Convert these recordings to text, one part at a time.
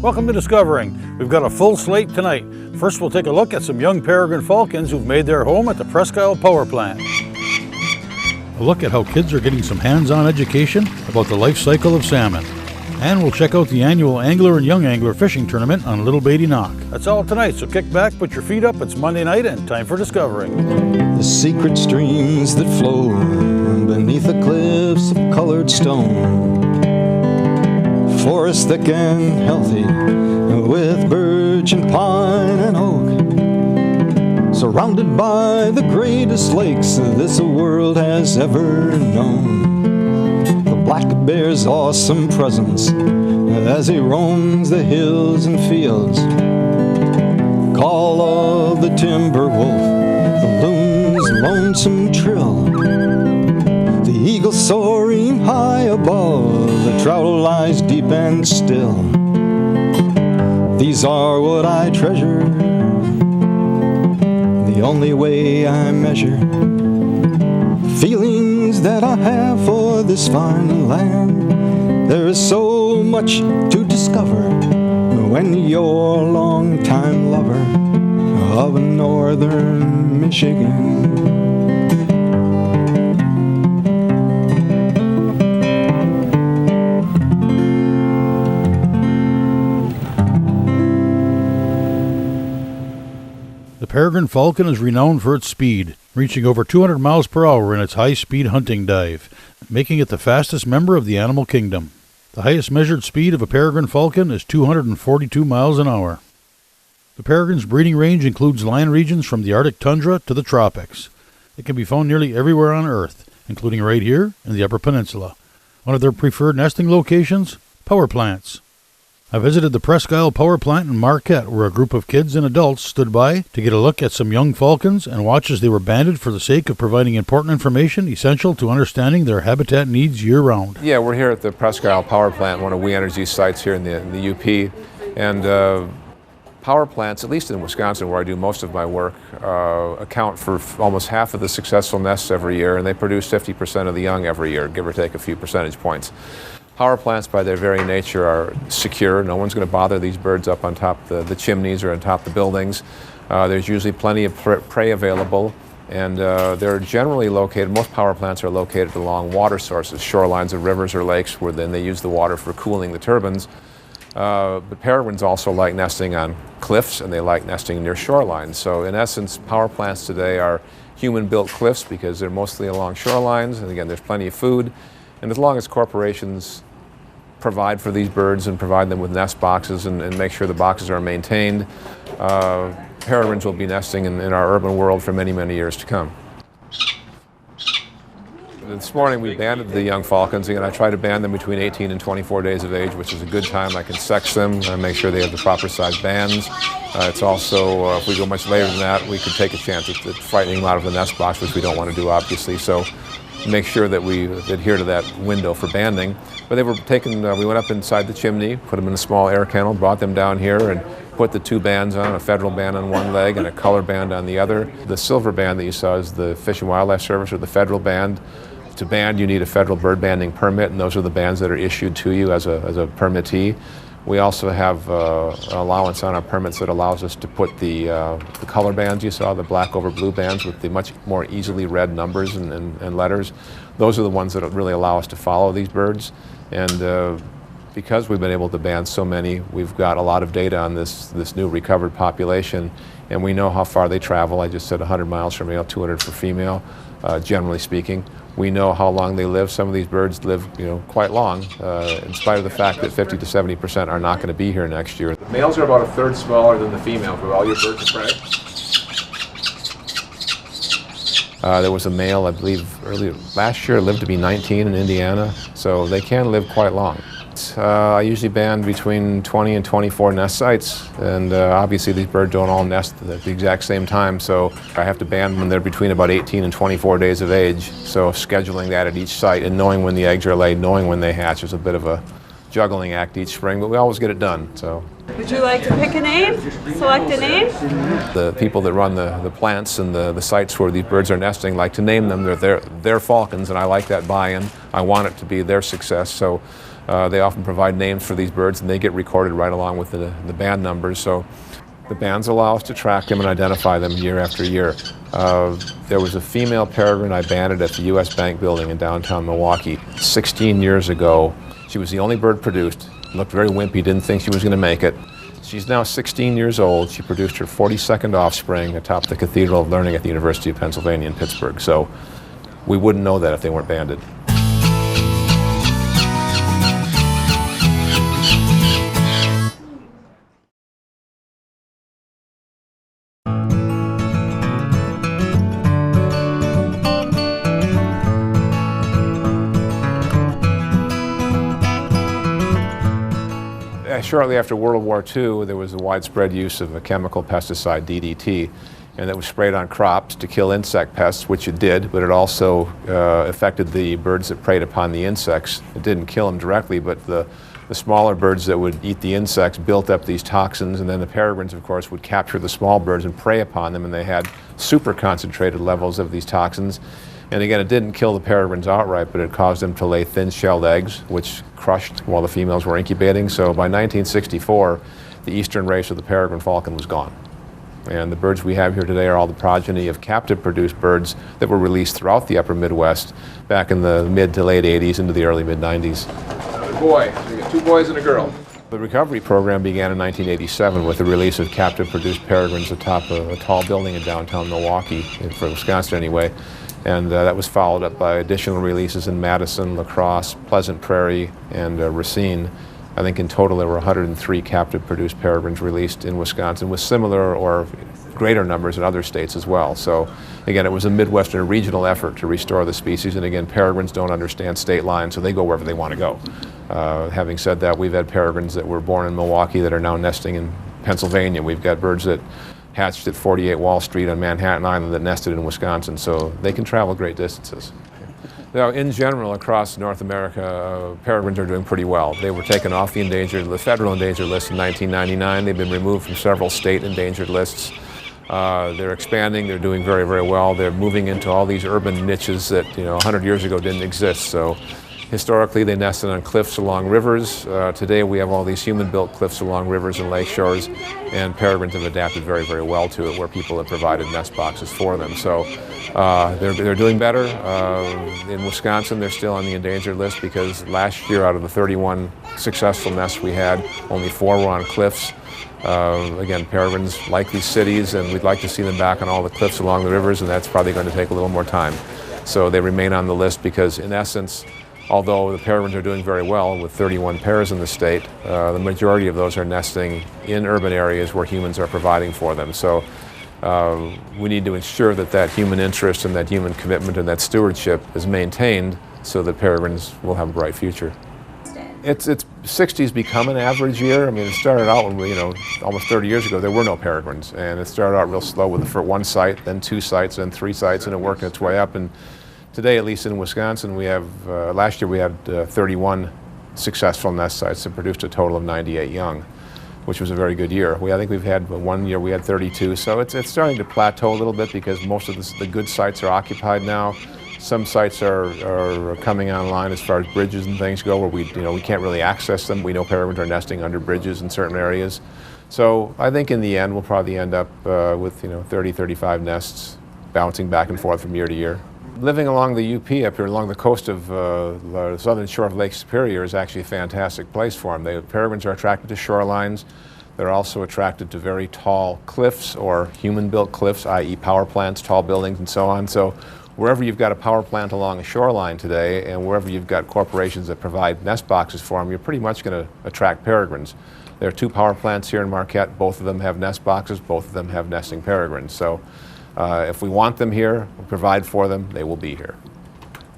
Welcome to Discovering. We've got a full slate tonight. First, we'll take a look at some young peregrine falcons who've made their home at the Presque Isle Power Plant. A look at how kids are getting some hands-on education about the life cycle of salmon. And we'll check out the annual angler and young angler fishing tournament on Little Bay De Noc. That's all tonight, so kick back, put your feet up. It's Monday night and time for Discovering. The secret streams that flow beneath the cliffs of colored stone. Forest thick and healthy with birch and pine and oak. Surrounded by the greatest lakes this world has ever known. The black bear's awesome presence as he roams the hills and fields. Call of the timber wolf, the loon's lonesome trill. The eagle soaring high above, the trout lies deep and still. These are what I treasure, the only way I measure feelings that I have for this fine land. There is so much to discover when you're a long-time lover of northern Michigan. The peregrine falcon is renowned for its speed, reaching over 200 miles per hour in its high-speed hunting dive, making it the fastest member of the animal kingdom. The highest measured speed of a peregrine falcon is 242 miles an hour. The peregrine's breeding range includes land regions from the Arctic tundra to the tropics. It can be found nearly everywhere on Earth, including right here in the Upper Peninsula. One of their preferred nesting locations? Power plants. I visited the Presque Isle Power Plant in Marquette, where a group of kids and adults stood by to get a look at some young falcons and watch as they were banded for the sake of providing important information essential to understanding their habitat needs year-round. Yeah, we're here at the Presque Isle Power Plant, one of We Energy's sites here in the UP. And power plants, at least in Wisconsin, where I do most of my work, account for almost half of the successful nests every year, and they produce 50% of the young every year, give or take a few percentage points. Power plants, by their very nature, are secure. No one's going to bother these birds up on top the chimneys or on top the buildings. There's usually plenty of prey available, and they're generally located, most power plants are located along water sources, shorelines of rivers or lakes, where then they use the water for cooling the turbines. But peregrines also like nesting on cliffs, and they like nesting near shorelines. So in essence, power plants today are human-built cliffs because they're mostly along shorelines, and again, there's plenty of food. And as long as corporations provide for these birds and provide them with nest boxes and make sure the boxes are maintained, peregrines will be nesting in our urban world for many, many years to come. This morning we banded the young falcons, and I try to band them between 18 and 24 days of age, which is a good time. I can sex them and make sure they have the proper size bands. It's also, if we go much later than that, we could take a chance at frightening them out of the nest box, which we don't want to do, obviously. So make sure that we adhere to that window for banding. But they were taken, we went up inside the chimney, put them in a small air kennel, brought them down here and put the two bands on, a federal band on one leg and a color band on the other. The silver band that you saw is the Fish and Wildlife Service, or the federal band. To band, you need a federal bird banding permit, and those are the bands that are issued to you as a permittee. We also have an allowance on our permits that allows us to put the color bands you saw, the black over blue bands with the much more easily read numbers and letters. Those are the ones that really allow us to follow these birds. And because we've been able to band so many, we've got a lot of data on this new recovered population, and we know how far they travel. I just said 100 miles for male, 200 for female, generally speaking. We know how long they live. Some of these birds live, quite long, in spite of the fact that 50 to 70% are not going to be here next year. The males are about a third smaller than the female for all your birds of prey. There was a male, I believe, last year lived to be 19 in Indiana, so they can live quite long. I usually band between 20 and 24 nest sites, and obviously these birds don't all nest at the exact same time, so I have to band when they're between about 18 and 24 days of age. So scheduling that at each site and knowing when the eggs are laid, knowing when they hatch is a bit of a juggling act each spring, but we always get it done. So. Would you like to pick a name? Select a name? The people that run the plants and the sites where these birds are nesting like to name them. They're falcons, and I like that buy-in. I want it to be their success. So They often provide names for these birds, and they get recorded right along with the band numbers. So the bands allow us to track them and identify them year after year. There was a female peregrine I banded at the U.S. Bank building in downtown Milwaukee 16 years ago. She was the only bird produced. Looked very wimpy, didn't think she was going to make it. She's now 16 years old. She produced her 42nd offspring atop the Cathedral of Learning at the University of Pennsylvania in Pittsburgh. So we wouldn't know that if they weren't banded. Shortly after World War II, there was a widespread use of a chemical pesticide, DDT, and that was sprayed on crops to kill insect pests, which it did, but it also affected the birds that preyed upon the insects. It didn't kill them directly, but the smaller birds that would eat the insects built up these toxins, and then the peregrines, of course, would capture the small birds and prey upon them, and they had super concentrated levels of these toxins. And again, it didn't kill the peregrines outright, but it caused them to lay thin-shelled eggs, which crushed while the females were incubating. So by 1964, the eastern race of the peregrine falcon was gone. And the birds we have here today are all the progeny of captive-produced birds that were released throughout the upper Midwest back in the mid to late 80s into the early mid-90s. Another boy. So you got 2 boys and a girl. The recovery program began in 1987 with the release of captive-produced peregrines atop a tall building in downtown Milwaukee, for Wisconsin anyway. And that was followed up by additional releases in Madison, La Crosse, Pleasant Prairie, and Racine. I think in total there were 103 captive-produced peregrines released in Wisconsin, with similar or greater numbers in other states as well. So again, it was a Midwestern regional effort to restore the species, and again, peregrines don't understand state lines, so they go wherever they want to go. Having said that, we've had peregrines that were born in Milwaukee that are now nesting in Pennsylvania. We've got birds that hatched at 48 Wall Street on Manhattan Island that nested in Wisconsin, so they can travel great distances. Now, in general, across North America, peregrines are doing pretty well. They were taken off the federal endangered list in 1999. They've been removed from several state endangered lists. They're expanding. They're doing very, very well. They're moving into all these urban niches that 100 years ago didn't exist. So historically, they nested on cliffs along rivers. Today, we have all these human-built cliffs along rivers and lake shores, and peregrines have adapted very, very well to it, where people have provided nest boxes for them. So they're doing better. In Wisconsin, they're still on the endangered list because last year, out of the 31 successful nests we had, only 4 were on cliffs. Again, peregrines like these cities, and we'd like to see them back on all the cliffs along the rivers, and that's probably going to take a little more time. So they remain on the list because, in essence, although the peregrines are doing very well with 31 pairs in the state, the majority of those are nesting in urban areas where humans are providing for them. So we need to ensure that that human interest and that human commitment and that stewardship is maintained so that peregrines will have a bright future. It's 60's become an average year. I mean, it started out when we, almost 30 years ago, there were no peregrines, and it started out real slow with one site, then 2 sites, then 3 sites, and it worked its way up. And today, at least in Wisconsin, we have, last year we had 31 successful nest sites that produced a total of 98 young, which was a very good year. I think we've had one year we had 32, so it's starting to plateau a little bit because most of the good sites are occupied now. Some sites are coming online as far as bridges and things go, where we can't really access them. We know peregrines are nesting under bridges in certain areas. So I think in the end, we'll probably end up with 30, 35 nests bouncing back and forth from year to year. Living along the UP up here, along the coast of the southern shore of Lake Superior, is actually a fantastic place for them. The peregrines are attracted to shorelines. They're also attracted to very tall cliffs or human-built cliffs, i.e. power plants, tall buildings, and so on. So wherever you've got a power plant along a shoreline today, and wherever you've got corporations that provide nest boxes for them, you're pretty much going to attract peregrines. There are 2 power plants here in Marquette. Both of them have nest boxes. Both of them have nesting peregrines. So if we want them here, we provide for them, they will be here.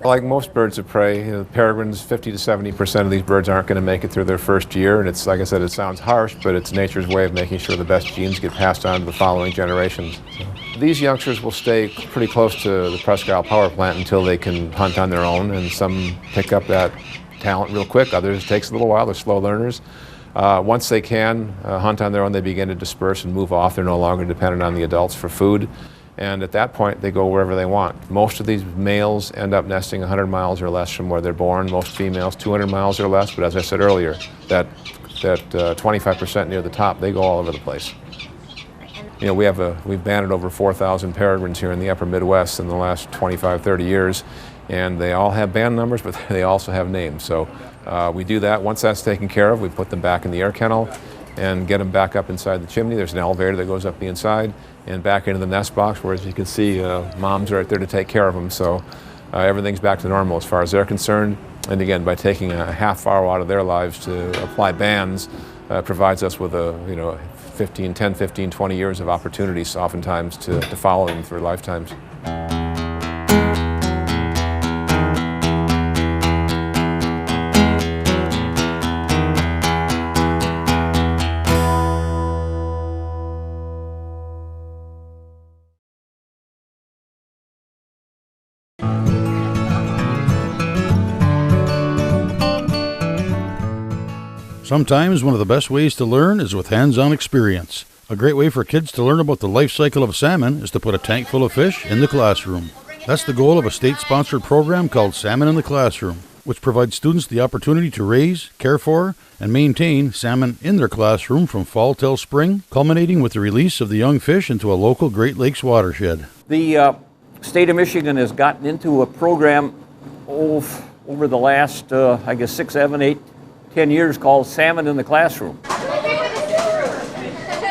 Like most birds of prey, peregrines, 50 to 70% of these birds aren't going to make it through their first year, and it's, like I said, it sounds harsh, but it's nature's way of making sure the best genes get passed on to the following generations. So these youngsters will stay pretty close to the Presque Isle Power Plant until they can hunt on their own, and some pick up that talent real quick. Others, it takes a little while. They're slow learners. Once they can hunt on their own, they begin to disperse and move off. They're no longer dependent on the adults for food. And at that point, they go wherever they want. Most of these males end up nesting 100 miles or less from where they're born. Most females 200 miles or less. But as I said earlier, that 25% near the top, they go all over the place. You know, we've banded over 4,000 peregrines here in the upper Midwest in the last 25, 30 years. And they all have band numbers, but they also have names. So we do that. Once that's taken care of, we put them back in the air kennel and get them back up inside the chimney. There's an elevator that goes up the inside and back into the nest box, where, as you can see, moms are right there to take care of them. So everything's back to normal as far as they're concerned. And again, by taking a half hour out of their lives to apply bands, provides us with 10, 15, 20 years of opportunities oftentimes to follow them through lifetimes. Sometimes one of the best ways to learn is with hands-on experience. A great way for kids to learn about the life cycle of salmon is to put a tank full of fish in the classroom. That's the goal of a state-sponsored program called Salmon in the Classroom, which provides students the opportunity to raise, care for, and maintain salmon in their classroom from fall till spring, culminating with the release of the young fish into a local Great Lakes watershed. The state of Michigan has gotten into a program over the last, 6, 7, 8, 10 years called Salmon in the Classroom.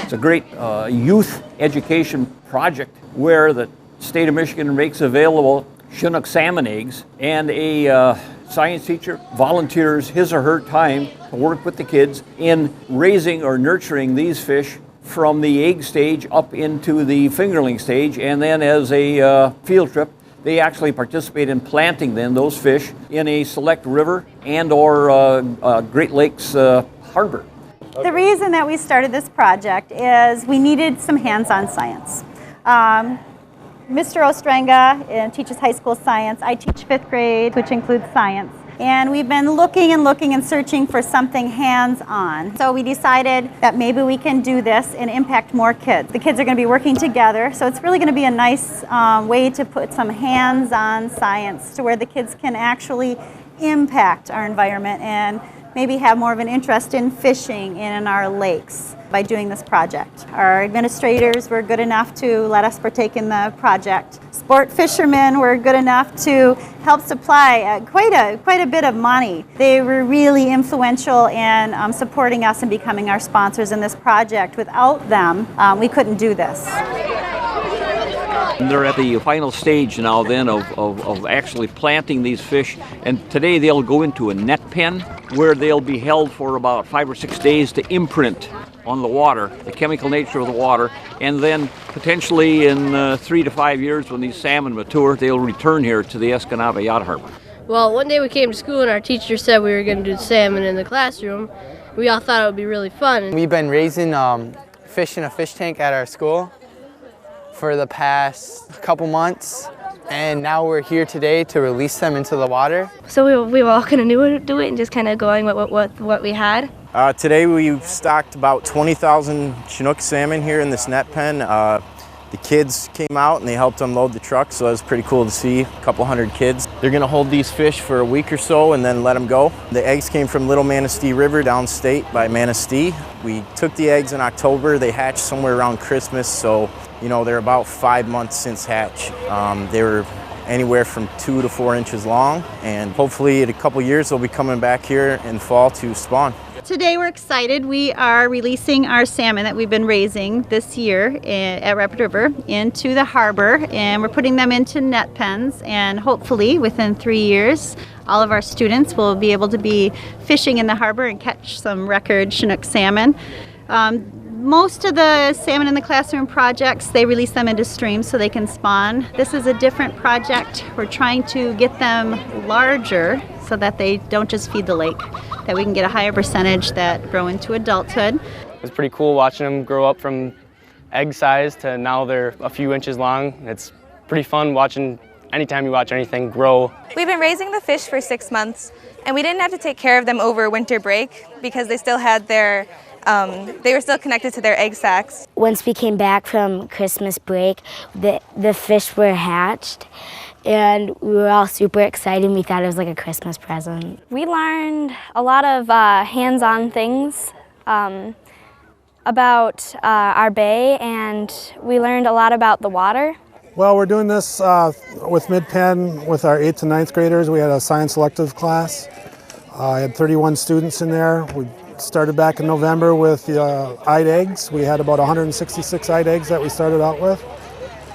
It's a great youth education project where the state of Michigan makes available Chinook salmon eggs, and a science teacher volunteers his or her time to work with the kids in raising or nurturing these fish from the egg stage up into the fingerling stage, and then as a field trip, they actually participate in planting then those fish in a select river and or Great Lakes harbor. The reason that we started this project is we needed some hands-on science. Mr. Ostrenga teaches high school science. I teach 5th grade, which includes science. And we've been looking and searching for something hands-on. So we decided that maybe we can do this and impact more kids. The kids are going to be working together, so it's really going to be a nice way to put some hands-on science to where the kids can actually impact our environment and maybe have more of an interest in fishing in our lakes by doing this project. Our administrators were good enough to let us partake in the project. Sport fishermen were good enough to help supply quite a bit of money. They were really influential in supporting us and becoming our sponsors in this project. Without them, we couldn't do this. They're at the final stage now then of actually planting these fish, and today they'll go into a net pen where they'll be held for about 5 or 6 days to imprint on the water, the chemical nature of the water, and then potentially in 3 to 5 years when these salmon mature, they'll return here to the Escanaba Yacht Harbor. Well, one day we came to school and our teacher said we were going to do salmon in the classroom. We all thought it would be really fun. We've been raising fish in a fish tank at our school for the past couple months, and now we're here today to release them into the water. So we were all kind of new to do it and just kind of going with what we had. Today we've stocked about 20,000 Chinook salmon here in this net pen. The kids came out and they helped unload the truck, so it was pretty cool to see a couple hundred kids. They're going to hold these fish for a week or so and then let them go. The eggs came from Little Manistee River downstate by Manistee. We took the eggs in October. They hatched somewhere around Christmas, so they're about 5 months since hatch. They were anywhere from 2 to 4 inches long, and hopefully in a couple years they'll be coming back here in fall to spawn. Today we're excited. We are releasing our salmon that we've been raising this year at Rapid River into the harbor, and we're putting them into net pens, and hopefully within 3 years all of our students will be able to be fishing in the harbor and catch some record Chinook salmon. Most of the Salmon in the Classroom projects, they release them into streams so they can spawn. This is a different project. We're trying to get them larger so that they don't just feed the lake, that we can get a higher percentage that grow into adulthood. It's pretty cool watching them grow up from egg size to now they're a few inches long. It's pretty fun watching anytime you watch anything grow. We've been raising the fish for 6 months, and we didn't have to take care of them over winter break because they still had their they were still connected to their egg sacs. Once we came back from Christmas break, the fish were hatched, and we were all super excited. We thought it was like a Christmas present. We learned a lot of hands-on things about our bay, and we learned a lot about the water. Well, we're doing this with Mid-Penn with our 8th and 9th graders. We had a science elective class. I had 31 students in there. We started back in November with eyed eggs. We had about 166 eyed eggs that we started out with.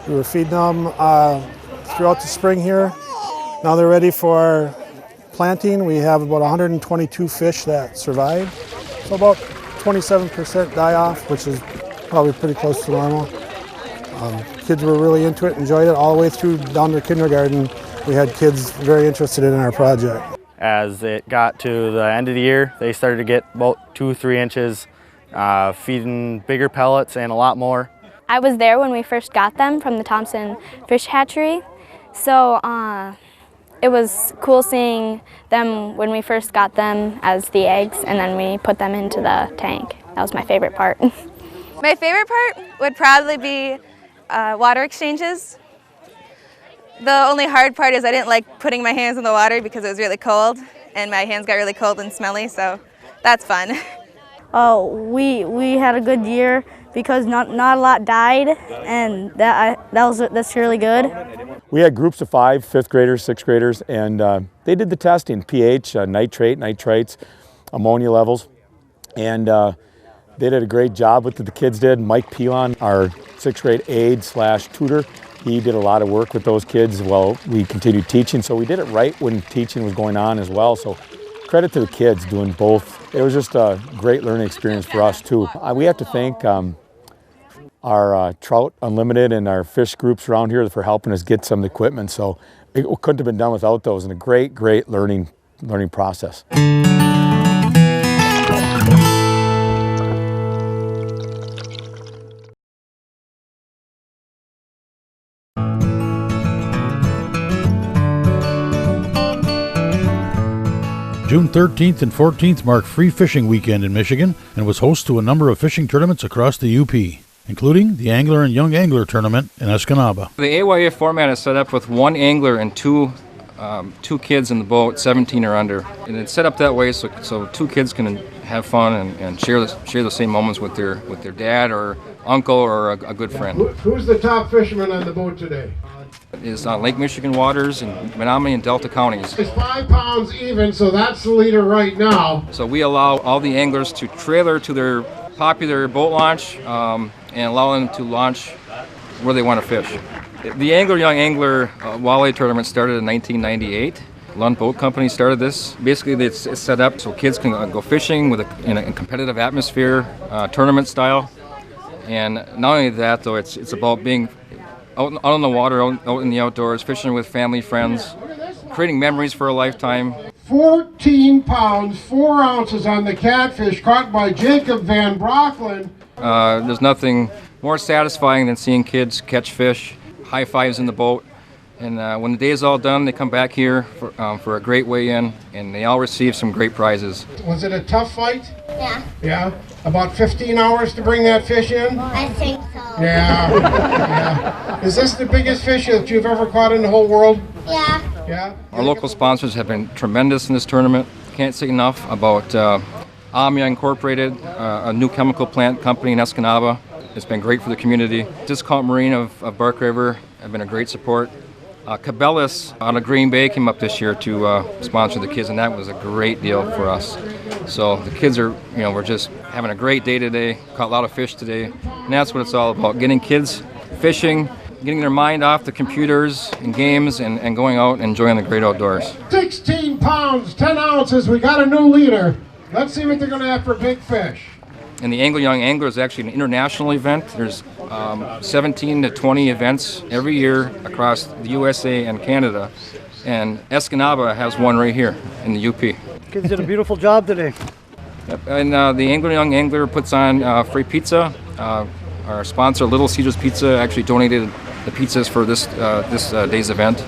We were feeding them throughout the spring here. Now they're ready for planting. We have about 122 fish that survived. So about 27% die-off, which is probably pretty close to normal. Kids were really into it, enjoyed it all the way through down to kindergarten. We had kids very interested in our project. As it got to the end of the year, they started to get about 2-3 inches, feeding bigger pellets and a lot more. I was there when we first got them from the Thompson Fish Hatchery, so it was cool seeing them when we first got them as the eggs, and then we put them into the tank. That was my favorite part. My favorite part would probably be water exchanges. The only hard part is I didn't like putting my hands in the water because it was really cold, and my hands got really cold and smelly, so that's fun. Oh, we had a good year because not a lot died, and that's really good. We had groups of 5, 5th graders, 6th graders, and they did the testing, pH, nitrate, nitrites, ammonia levels, and they did a great job with it, the kids did. Mike Pelon, our 6th grade aide/tutor, he did a lot of work with those kids while we continued teaching, so we did it right when teaching was going on as well. So credit to the kids doing both. It was just a great learning experience for us too. We have to thank our Trout Unlimited and our fish groups around here for helping us get some of the equipment. So it couldn't have been done without those, and a great learning process. June 13th and 14th marked Free Fishing Weekend in Michigan and was host to a number of fishing tournaments across the UP, including the Angler and Young Angler Tournament in Escanaba. The AYA format is set up with one angler and two kids in the boat, 17 or under. And it's set up that way so 2 kids can have fun and share the same moments with their dad or uncle or a good friend. Who's the top fisherman on the boat today? It's on Lake Michigan waters in Menominee and Delta counties. It's 5 pounds even, so that's the leader right now. So we allow all the anglers to trailer to their popular boat launch and allow them to launch where they want to fish. The Angler Young Angler Walleye Tournament started in 1998. Lund Boat Company started this. Basically, it's set up so kids can go fishing in a competitive atmosphere, tournament style. And not only that, though, it's about being out on the water, out in the outdoors, fishing with family, friends, creating memories for a lifetime. 14 pounds, 4 ounces on the catfish caught by Jacob Van Brockland. There's nothing more satisfying than seeing kids catch fish, high fives in the boat. And when the day is all done, they come back here for a great weigh-in, and they all receive some great prizes. Was it a tough fight? Yeah. Yeah? About 15 hours to bring that fish in? I think so. Yeah. Yeah. Is this the biggest fish that you've ever caught in the whole world? Yeah. Yeah? Our local sponsors have been tremendous in this tournament. Can't say enough about Amia Incorporated, a new chemical plant company in Escanaba. It's been great for the community. Discount Marine of Bark River have been a great support. Cabela's out of Green Bay came up this year to sponsor the kids, and that was a great deal for us. So the kids are, we're just having a great day today, caught a lot of fish today, and that's what it's all about, getting kids fishing, getting their mind off the computers and games, and going out and enjoying the great outdoors. 16 pounds, 10 ounces, we got a new leader. Let's see what they're going to have for big fish. And the Angler Young Angler is actually an international event. There's 17 to 20 events every year across the USA and Canada. And Escanaba has one right here in the UP. Kids did a beautiful job today. Yep. And the Angler Young Angler puts on free pizza. Our sponsor, Little Caesars Pizza, actually donated the pizzas for this day's event.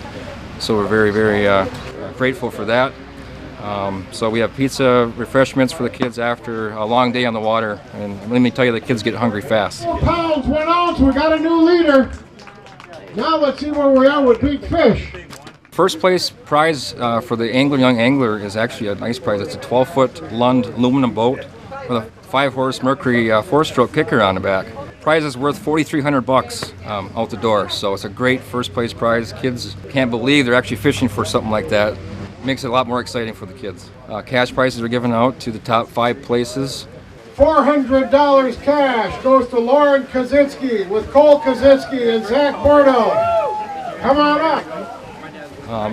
So we're very, very grateful for that. So we have pizza, refreshments for the kids after a long day on the water. And let me tell you, the kids get hungry fast. 4 pounds, 1 ounce, we got a new leader. Now let's see where we are with big fish. First place prize for the young angler is actually a nice prize. It's a 12-foot Lund aluminum boat with a 5-horse Mercury 4-stroke kicker on the back. Prize is worth $4,300 out the door, so it's a great first place prize. Kids can't believe they're actually fishing for something like that. Makes it a lot more exciting for the kids. Cash prizes are given out to the top 5 places. $400 cash goes to Lauren Kaczynski with Cole Kaczynski and Zach Bordeaux. Come on up.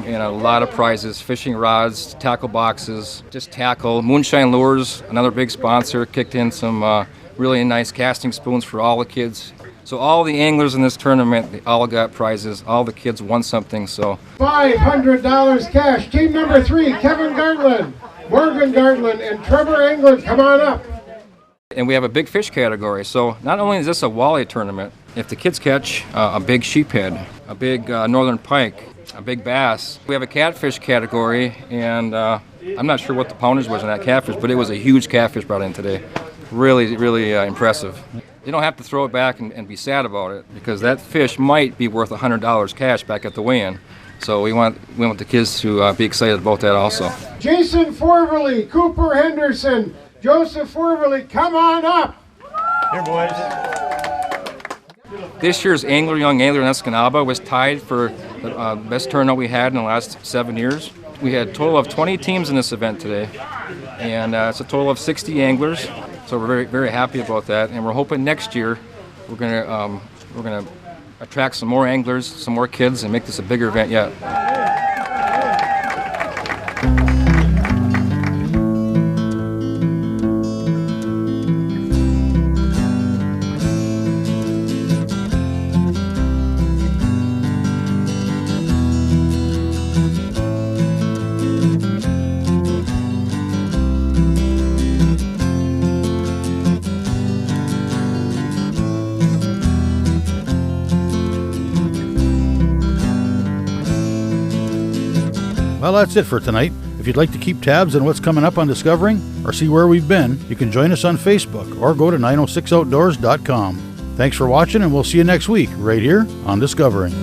And a lot of prizes, fishing rods, tackle boxes, just tackle. Moonshine Lures, another big sponsor, kicked in some really nice casting spoons for all the kids. So all the anglers in this tournament, they all got prizes. All the kids won something, so. $500 cash. Team number 3, Kevin Gartland, Morgan Gartland, and Trevor England. Come on up. And we have a big fish category. So not only is this a walleye tournament, if the kids catch a big sheephead, a big northern pike, a big bass, we have a catfish category, and I'm not sure what the poundage was in that catfish, but it was a huge catfish brought in today. Really, really impressive. You don't have to throw it back and be sad about it, because that fish might be worth $100 cash back at the weigh-in. So we want the kids to be excited about that also. Jason Forverly, Cooper Henderson, Joseph Forverly, come on up. Here, boys. This year's Young Angler in Escanaba was tied for the best turnout we had in the last 7 years. We had a total of 20 teams in this event today, and it's a total of 60 anglers. So we're very, very happy about that, and we're hoping next year we're gonna attract some more anglers, some more kids, and make this a bigger event yet. Well, that's it for tonight. If you'd like to keep tabs on what's coming up on Discovering or see where we've been, you can join us on Facebook or go to 906outdoors.com. Thanks for watching, and we'll see you next week right here on Discovering.